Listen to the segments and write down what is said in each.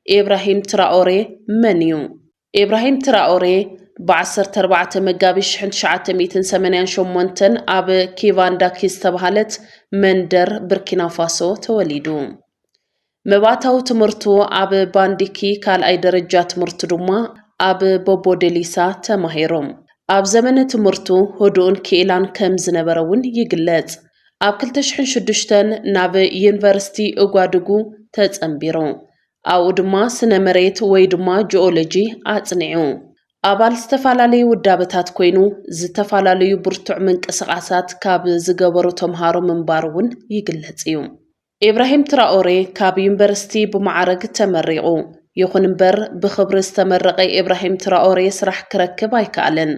إبراهيم تراوري منيو إبراهيم تراوري ب14 مጋቢት 1988 ኣብ ኪቫንዳኪስ ተባሃለት መንደር ቡርኪና ፋሶ ተወሊዱ መባታው ትምርቱ ኣብ ባንዲኪ ካልኣይ ደረጃ ትምርቱ ድማ ኣብ ቦቦዴሊሳ ተማሂሮም ኣብ ዘመነ ትምርቱ ህዱእን ክኢላን ከም ዝነበረውን ይግለጽ ኣብ 2006 ናብ ዩኒቨርሲቲ እጓድጉ ተጸምቢሩ ኣብ ድማ ስነ መሬት ወይ ድማ ጂኦሎጂ አጽኒዑ አባል ዝተፋላለዩ ውዳበታት ኮይኑ ዝተፋላለዩ ብርቱዕ ምንቅስቃሳት ካብ ዝገበሩ ተምሃሮ ምንባሩን ይግለጽ እዩ ኢብራሂም ትራኦሬ ካብ ዩኒቨርሲቲ ብማዕረግ ተመሪቑ ይኹን እምበር ብኽብሪ ዝተመረቀ ኢብራሂም ትራኦሬ ስራሕ ክረክብ ኣይከኣለን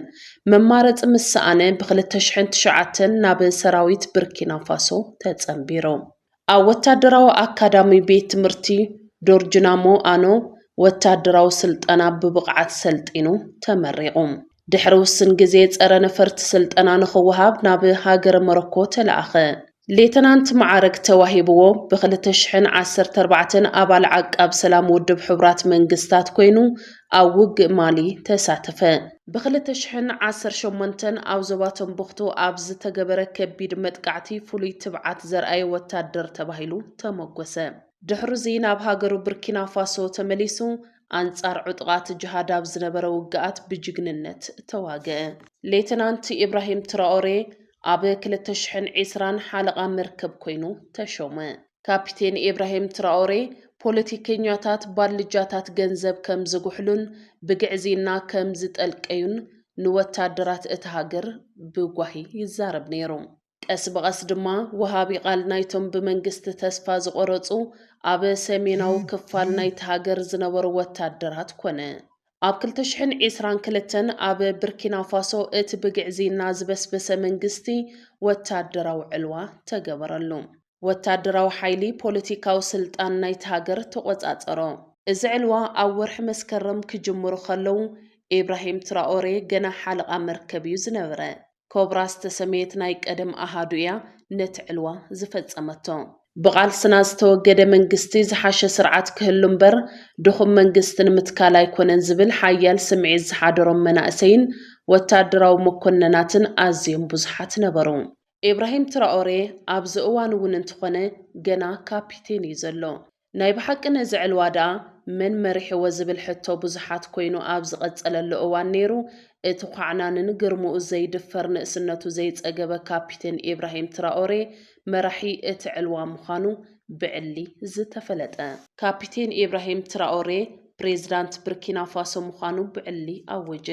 መማረጽ ምስኣነ ብ2009 ናብ ሰራዊት ቡርኪና ፋሶ ተጸምቢሩ ኣብ ወታደራዊ አካዳሚ ቤት ትምህርቲ ዶርጅናሞ አኖ ወታደራዊ ስልጠና ብብቕዓት ሰልጢኑ ተመሪቑ ድሕሪ ውስን ግዜ ጸረ ነፈርቲ ስልጠና ንኽወሃብ ናብ ሃገር ሞሮኮ ተለኣኸ ሌተናንት ማዕረግ ተዋሂብዎ ብ2014 ኣባል ዓቃብ ሰላም ውድብ ሕቡራት መንግስታት ኮይኑ ኣብ ውግእ ማሊ ተሳተፈ ብ2018 ኣብ ዞባ ተንቡክቱ ኣብ ዝተገበረ ከቢድ መጥቃዕቲ ፍሉይ ትብዓት ዘርኣየ ወታደር ተባሂሉ ተመጎሰ ድሕሪ ዚ ናብ ሃገሩ ቡርኪና ፋሶ ተመሊሱ አንጻር ዕጥቃት ጅሃድ ኣብ ዝነበረ ውግኣት ብጅግንነት ተዋግአ ሌተናንት ኢብራሂም ትራኦሬ ኣብ 2020 ሓለቓ መርከብ ኮይኑ ተሾመ ካፒቴን ኢብራሂም ትራኦሬ ፖለቲከኛታት ባልጃታት ገንዘብ ከም ዝጉሕሉን ብግዕዚና ከም ዝጠልቀዩን ንወታደራት እቲ ሃገር ብጓሂ ይዛረብ ነይሩ ቀስ በቀስ ድማ ወሃቢ ቃል ናይቶም ብመንግስት ተስፋ ዝቆረጹ ኣብ ሰሜናዊ ክፋል ናይቲ ሃገር ዝነበሩ ወታደራት ኮነ ኣብ 2022 ኣብ ቡርኪና ፋሶ እቲ ብግዕዚና ዝበስበሰ መንግስቲ ወታደራዊ ዕልዋ ተገበረሉ ወታደራዊ ሓይሊ ፖለቲካዊ ስልጣን ናይቲ ሃገር ተቆጻጸሮ እዚ ዕልዋ ኣብ ወርሒ መስከረም ክጅምሩ ከለው ኢብራሂም ትራኦሬ ገና ሓለቓ መርከብ እዩ ዝነበረ ኮብራ ዝተሰመየት ናይ ቀደም ኣሃዱ እያ ነቲ ዕልዋ ዝፈጸመቶ ብቓልስና ዝተወገደ መንግስቲ ዝሓሸ ስርዓት ክህሉ እምበር ድኹም መንግስቲ ንምትካል ኣይኮነን ዝብል ሓያል ስምዒት ዝሓደሮም መናእሰይን ወታደራዊ መኮንናትን ኣዝዮም ብዙሓት ነበሩ ኢብራሂም ትራኦሬ ኣብዚ እዋን እውን እንትኾነ ገና ካፒቴን እዩ ዘሎ ናይ ብሓቂ ነዚ ዕልዋ ደኣ መን መሪሕዎ ዝብል ሕቶ ብዙሓት ኮይኑ ኣብ ዝቐጸለሉ እዋን ነይሩ እቲ ኳዕናንን ግርሙኡ ዘይድፈር ንእስነቱ ዘይጸገበ ካፒቴን ኢብራሂም ትራኦሬ መራሒ እቲ ዕልዋ ምዃኑ ብዕሊ ዝተፈለጠ ካፒቴን ኢብራሂም ትራኦሬ ፕሬዝዳንት ቡርኪና ፋሶ ምዃኑ ብዕሊ ኣወጀ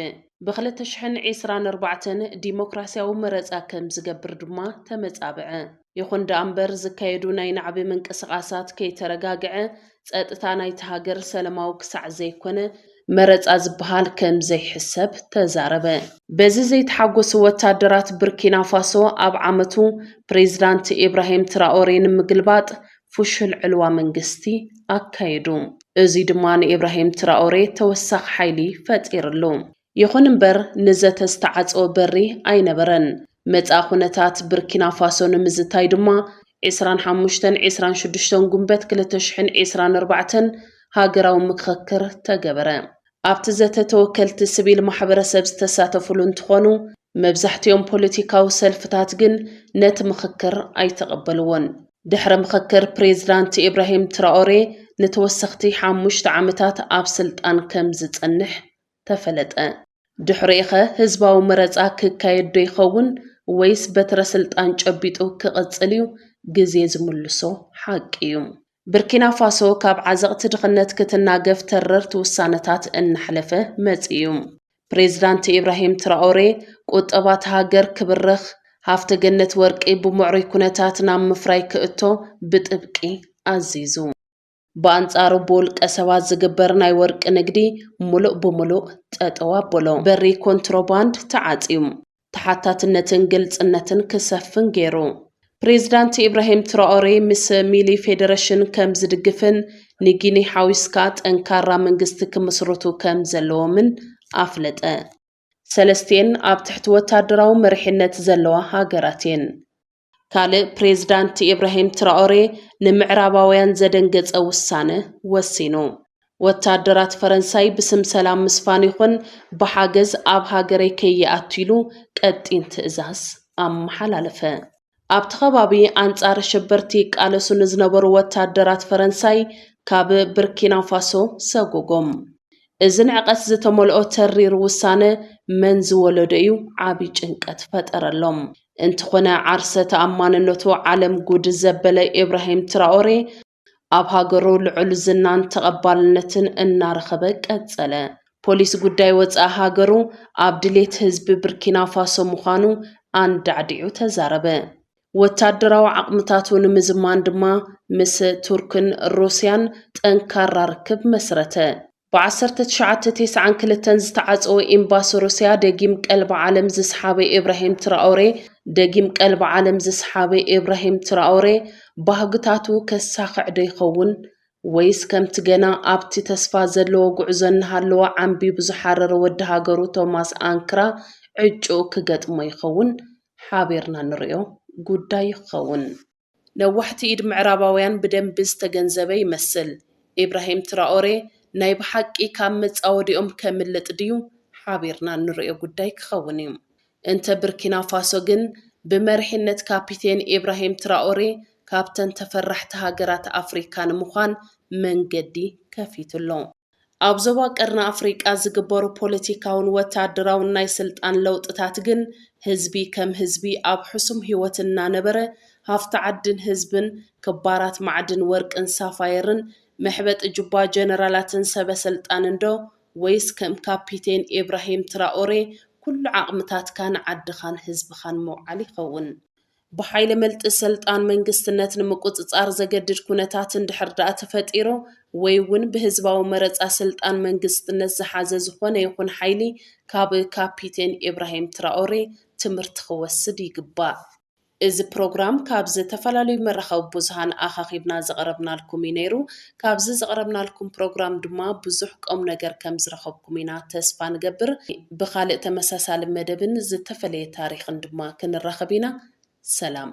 ብ2024 ዲሞክራሲያዊ መረጻ ከም ዝገብር ድማ ተመጻብዐ ይኹን ደኣ እምበር ዝካየዱ ናይ ናዕቢ ምንቅስቃሳት ከይተረጋግዐ ጸጥታ ናይቲ ሃገር ሰላማዊ ክሳዕ ዘይኮነ መረጻ ዝበሃል ከም ዘይሕሰብ ተዛረበ በዚ ዘይተሓጎሱ ወታደራት ቡርኪና ፋሶ ኣብ ዓመቱ ፕሬዝዳንት ኢብራሂም ትራኦሬ ንምግልባጥ ፍሹል ዕልዋ መንግስቲ ኣካየዱ እዚ ድማ ንኢብራሂም ትራኦሬ ተወሳኺ ሓይሊ ፈጢሩሉ ይኹን እምበር ንዘተ ዝተዓጽወ በሪ ኣይነበረን መጻ ኩነታት ቡርኪና ፋሶ ንምዝታይ ድማ 25-26 ጉንበት 2024 ሃገራዊ ምክክር ተገበረ ኣብቲ ዘተ ተወከልቲ ሲቪል ማሕበረሰብ ዝተሳተፉሉ እንትኾኑ መብዛሕትኦም ፖለቲካዊ ሰልፍታት ግን ነቲ ምክክር ኣይተቐበልዎን ድሕሪ ምክክር ፕሬዝዳንት ኢብራሂም ትራኦሬ ንተወሰኽቲ 5 ዓመታት ኣብ ስልጣን ከም ዝጸንሕ ተፈለጠ ድሕሪኸ ህዝባዊ መረጻ ክካየድ ዶ ይኸውን ወይስ በትረ ስልጣን ጨቢጡ ክቕጽል እዩ ግዜ ዝምልሶ ሓቂ እዩ ቡርኪና ፋሶ ካብ ዓዘቕቲ ድኽነት ክትናገፍ ተረርቲ ውሳነታት እናሕለፈ መጽዩ ፕሬዝዳንት ኢብራሂም ትራኦሬ ቁጠባት ሃገር ክብርኽ ሃፍተ ገነት ወርቂ ብምዕሩይ ኩነታት ናብ ምፍራይ ክእቶ ብጥብቂ ኣዚዙ በአንጻሩ ብውልቀ ሰባት ዝግበር ናይ ወርቂ ንግዲ ሙሉእ ብምሉእ ጠጠው ኣበሎ በሪ ኮንትሮባንድ ተዓጽዩ ተሓታትነትን ግልጽነትን ክሰፍን ገይሩ ፕሬዝዳንት ኢብራሂም ትራኦሬ ምስ ሚሊ ፌደሬሽን ከም ዝድግፍን ንጊኒ ሓዊስካ ጠንካራ መንግስቲ ክምስርቱ ከም ዘለዎምን ኣፍለጠ ሰለስቴን ኣብ ትሕቲ ወታደራዊ መሪሕነት ዘለዋ ሃገራትን ካልእ ፕሬዝዳንት ኢብራሂም ትራኦሬ ንምዕራባውያን ዘደንገጸ ውሳነ ወሲኑ ወታደራት ፈረንሳይ ብስም ሰላም ምስፋን ይኹን ብሓገዝ ኣብ ሃገረይ ከይኣቱ ኢሉ ቀጢን ትእዛዝ ኣመሓላለፈ። ኣብቲ ከባቢ ኣንጻር ሽብርቲ ቃለሱ ንዝነበሩ ወታደራት ፈረንሳይ ካብ ብርኪና ፋሶ ሰጎጎም። እዚ ንዕቐት ዝተመልኦ ተሪር ውሳነ መን ዝወለዶ እዩ ዓብይ ጭንቀት ፈጠረሎም። እንተኾነ ዓርሰ ተኣማንነቱ ዓለም ጉድ ዘበለ ኢብራሂም ትራኦሬ ኣብ ሃገሩ ልዑል ዝናን ተቐባልነትን እናረኸበ ቀጸለ። ፖሊስ ጉዳይ ወፃኢ ሃገሩ ኣብ ድሌት ህዝቢ ብርኪና ፋሶ ምዃኑ ኣንዳዕዲዑ ተዛረበ። ወታደራዊ ዓቕምታቱ ንምዝማን ድማ ምስ ቱርክን ሩስያን ጠንካራ ርክብ መስረተ። ብ1992 ዝተዓፀወ ኤምባሲ ሩስያ ደጊም ቀልቢ ዓለም ዝሰሓበ ኢብራሂም ትራኦሬ ኢብራሂም ትራኦሬ ባህግታቱ ከሳኽዕ ዶ ይኸውን ወይስ ከምቲ ገና ኣብቲ ተስፋ ዘለዎ ጉዕዞ እናሃለወ ዓንቢቡ ዝሓረረ ወዲ ሃገሩ ቶማስ ኣንክራ ዕጩ ክገጥሞ ይኸውን? ሓቢርና ንሪኦ ጉዳይ ይኸውን። ነዋሕቲ ኢድ ምዕራባውያን ብደንቢ ዝተገንዘበ ይመስል ኢብራሂም ትራኦሬ ናይ ብሓቂ ካብ መጻወዲኦም ከምልጥ ድዩ? ሓቢርና ንሪኦ ጉዳይ ክኸውን እዩ። እንተ ብርኪና ፋሶ ግን ብመሪሕነት ካፒቴን ኢብራሂም ትራኦሬ ካብተን ተፈራሕቲ ሃገራት ኣፍሪካ ንምዃን መንገዲ ከፊትሎ። ኣብ ዞባ ቀርኒ ኣፍሪቃ ዝግበሩ ፖለቲካውን ወታደራውን ናይ ስልጣን ለውጥታት ግን ህዝቢ ከም ህዝቢ ኣብ ሕሱም ህይወት እናነበረ ሃፍቲ ዓድን ህዝብን ክባራት ማዕድን ወርቅን ሳፋየርን መሕበጥ ጅባ ጀነራላትን ሰበስልጣን እንዶ ወይስ ከም ካፒቴን ኢብራሂም ትራኦሬ ኩሉ ዓቕምታትካን ዓድኻን ህዝብኻን መውዓል ይኸውን? ብሓይሊ መልጢ ስልጣን መንግስትነት ንምቁፅፃር ዘገድድ ኩነታት እንድሕር ዳኣ ተፈጢሮ ወይ እውን ብህዝባዊ መረፃ ስልጣን መንግስትነት ዝሓዘ ዝኾነ ይኹን ሓይሊ ካብ ካፒቴን ኢብራሂም ትራኦሬ ትምህርቲ ክወስድ ይግባእ። እዚ ፕሮግራም ካብዚ ተፈላለዩ መራኸቢ ብዙሃን ኣኻኺብና ዘቕረብናልኩም እዩ ነይሩ። ካብዚ ዘቕረብናልኩም ፕሮግራም ድማ ብዙሕ ቆም ነገር ከም ዝረኸብኩም ኢና ተስፋ ንገብር። ብኻልእ ተመሳሳሊ መደብን ዝተፈለየ ታሪኽን ድማ ክንራኸብ ኢና። ሰላም።